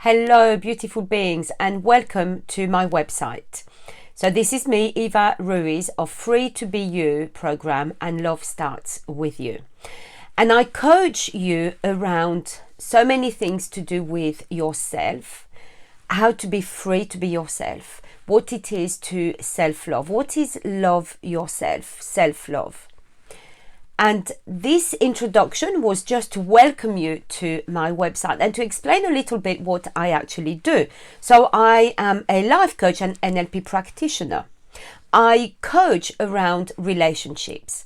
Hello, beautiful beings, and welcome to my website. So this is me, Eva Ruiz of Free to Be You program, and Love Starts With You. And I coach you around so many things to do with yourself, how to be free to be yourself, what it is to self-love, what is love yourself, self-love. And this introduction was just to welcome you to my website and to explain a little bit what I actually do. So I am a life coach and NLP practitioner. I coach around relationships.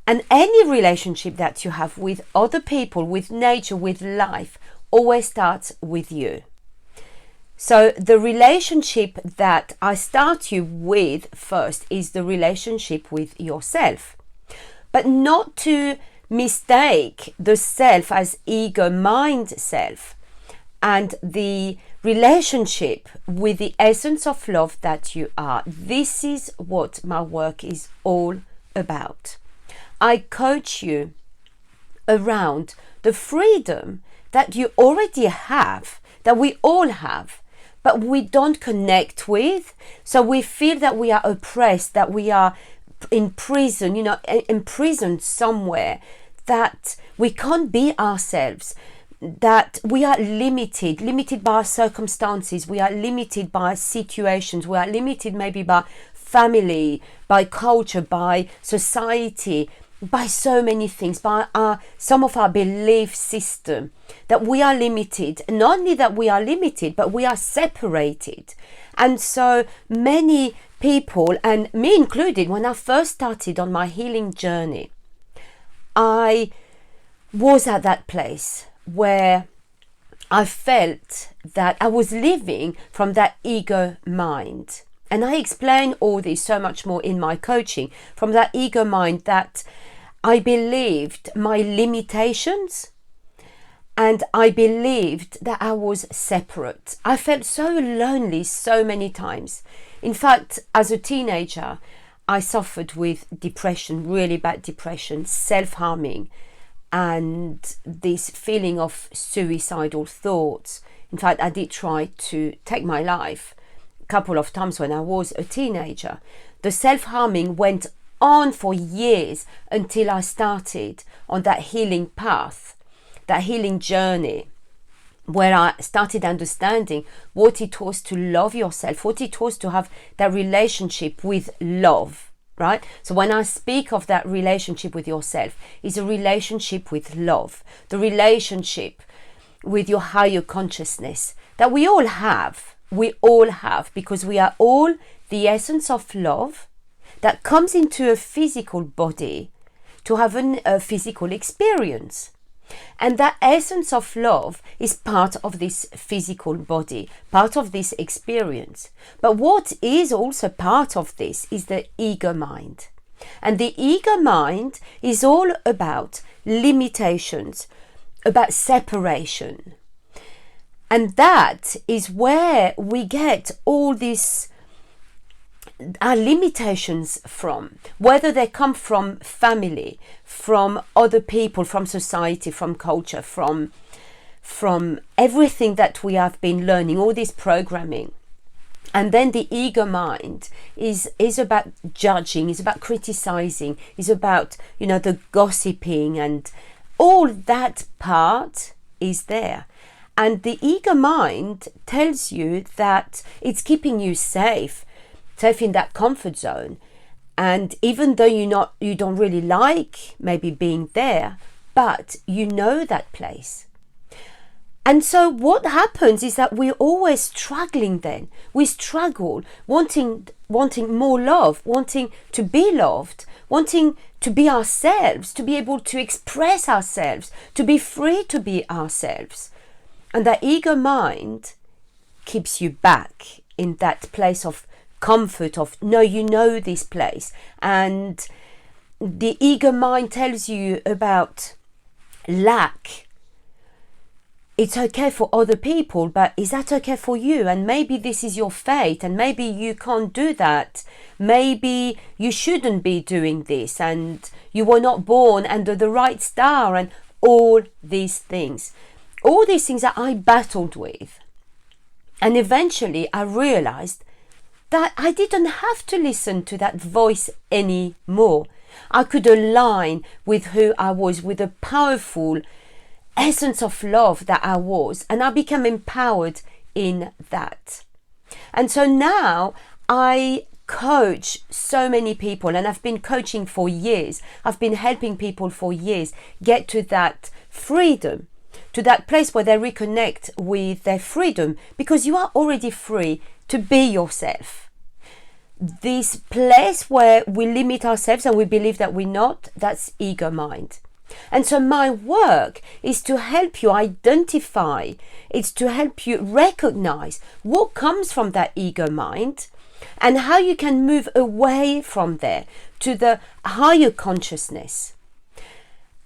And any relationship that you have with other people, with nature, with life, always starts with you. So the relationship that I start you with first is the relationship with yourself. But not to mistake the self as ego mind self and the relationship with the essence of love that you are. This is what my work is all about. I coach you around the freedom that you already have, that we all have, but we don't connect with. So we feel that we are oppressed, that we are in prison, imprisoned somewhere, that we can't be ourselves, that we are limited by our circumstances, we are limited by situations, we are limited maybe by family, by culture, by society, by so many things, by some of our belief system, that we are limited. Not only that we are limited, but we are separated. And so many people, and me included, when I first started on my healing journey, I was at that place where I felt that I was living from that ego mind. And I explain all this so much more in my coaching, from that ego mind that I believed my limitations, and I believed that I was separate. I felt so lonely so many times. In fact, as a teenager, I suffered with depression, really bad depression, self-harming, and this feeling of suicidal thoughts. In fact, I did try to take my life a couple of times when I was a teenager. The self-harming went on for years until I started on that healing path, that healing journey, where I started understanding what it was to love yourself, what it was to have that relationship with love, right? So when I speak of that relationship with yourself, it's a relationship with love, the relationship with your higher consciousness that we all have, because we are all the essence of love that comes into a physical body to have a physical experience. And that essence of love is part of this physical body, part of this experience. But what is also part of this is the ego mind. And the ego mind is all about limitations, about separation. And that is where we get all this, our limitations from, whether they come from family, from other people, from society, from culture, from everything that we have been learning, all this programming. And then the ego mind is about judging, is about criticizing, is about, the gossiping, and all that part is there. And the ego mind tells you that it's keeping you safe in that comfort zone. And even though you don't really like maybe being there, but you know that place. And so what happens is that we're always struggling then. We struggle, wanting more love, wanting to be loved, wanting to be ourselves, to be able to express ourselves, to be free to be ourselves. And that ego mind keeps you back in that place of comfort of, no, this place. And the ego mind tells you about lack. It's okay for other people, but is that okay for you? And maybe this is your fate, and maybe you can't do that. Maybe you shouldn't be doing this, and you were not born under the right star, and all these things that I battled with. And eventually I realized that I didn't have to listen to that voice anymore. I could align with who I was, with the powerful essence of love that I was, and I became empowered in that. And so now I coach so many people, and I've been coaching for years. I've been helping people for years get to that freedom, to that place where they reconnect with their freedom, because you are already free to be yourself. This place where we limit ourselves and we believe that we're not, that's ego mind. And so my work is to help you identify, it's to help you recognize what comes from that ego mind and how you can move away from there to the higher consciousness.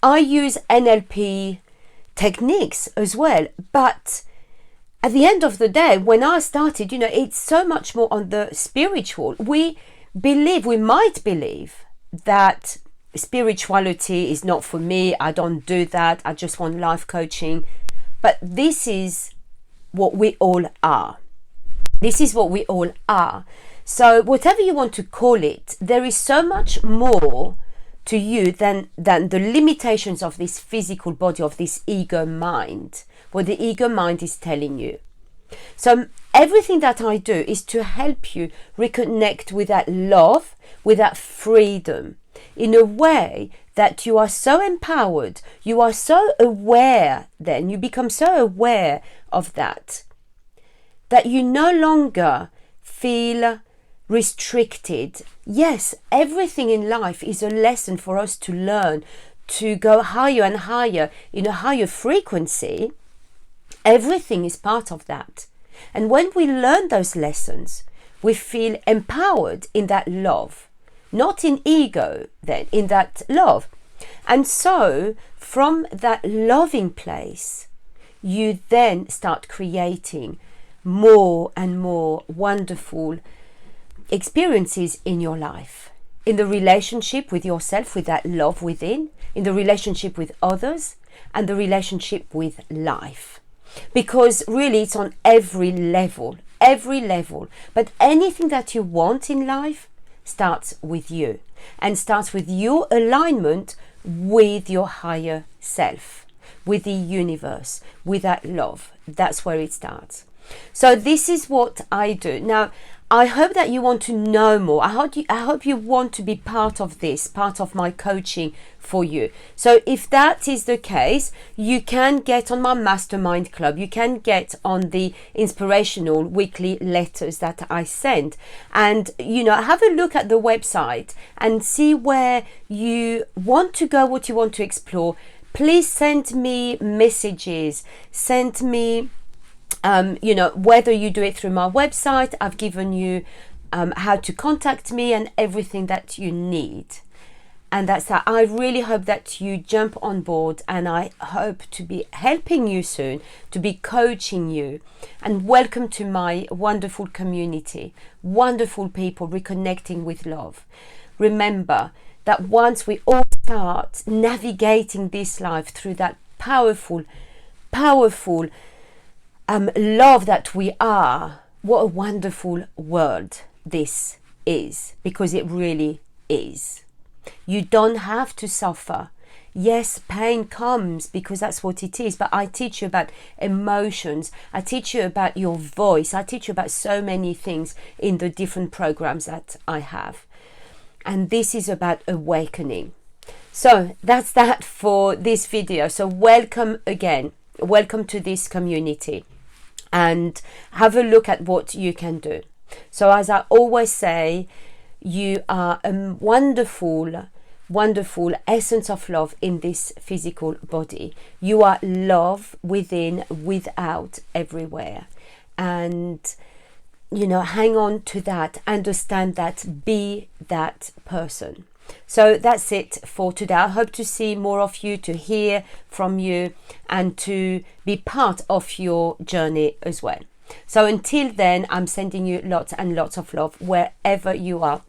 I use NLP techniques as well, but at the end of the day, when I started, it's so much more on the spiritual. We might believe that spirituality is not for me, I don't do that, I just want life coaching. But this is what we all are. This is what we all are. So whatever you want to call it, there is so much more to you than the limitations of this physical body, of this ego mind, what the ego mind is telling you. So everything that I do is to help you reconnect with that love, with that freedom, in a way that you are so empowered, you are so aware, then you become so aware of that you no longer feel restricted. Yes, everything in life is a lesson for us to learn, to go higher and higher in a higher frequency. Everything is part of that. And when we learn those lessons, we feel empowered in that love. Not in ego, then, in that love. And so, from that loving place, you then start creating more and more wonderful experiences in your life. In the relationship with yourself, with that love within, in the relationship with others, and the relationship with life. Because really, it's on every level. But anything that you want in life starts with you and starts with your alignment with your higher self, with the universe, with that love. That's where it starts. So this is what I do. Now, I hope that you want to know more. I hope you want to be part of this, part of my coaching for you. So if that is the case, you can get on my mastermind club. You can get on the inspirational weekly letters that I send. And, have a look at the website and see where you want to go, what you want to explore. Please send me messages. Send me whether you do it through my website, I've given you how to contact me and everything that you need. And that's that. I really hope that you jump on board, and I hope to be helping you soon, to be coaching you. And welcome to my wonderful community, wonderful people reconnecting with love. Remember that once we all start navigating this life through that powerful love that we are, what a wonderful world this is, because it really is. You don't have to suffer. Yes, pain comes because that's what it is, but I teach you about emotions, I teach you about your voice, I teach you about so many things in the different programs that I have. And this is about awakening. So that's that for this video. So welcome again, welcome to this community. And have a look at what you can do. So as I always say, you are a wonderful essence of love in this physical body. You are love within, without, everywhere. And, hang on to that, understand that, be that person. So that's it for today. I hope to see more of you, to hear from you, and to be part of your journey as well. So until then, I'm sending you lots and lots of love wherever you are.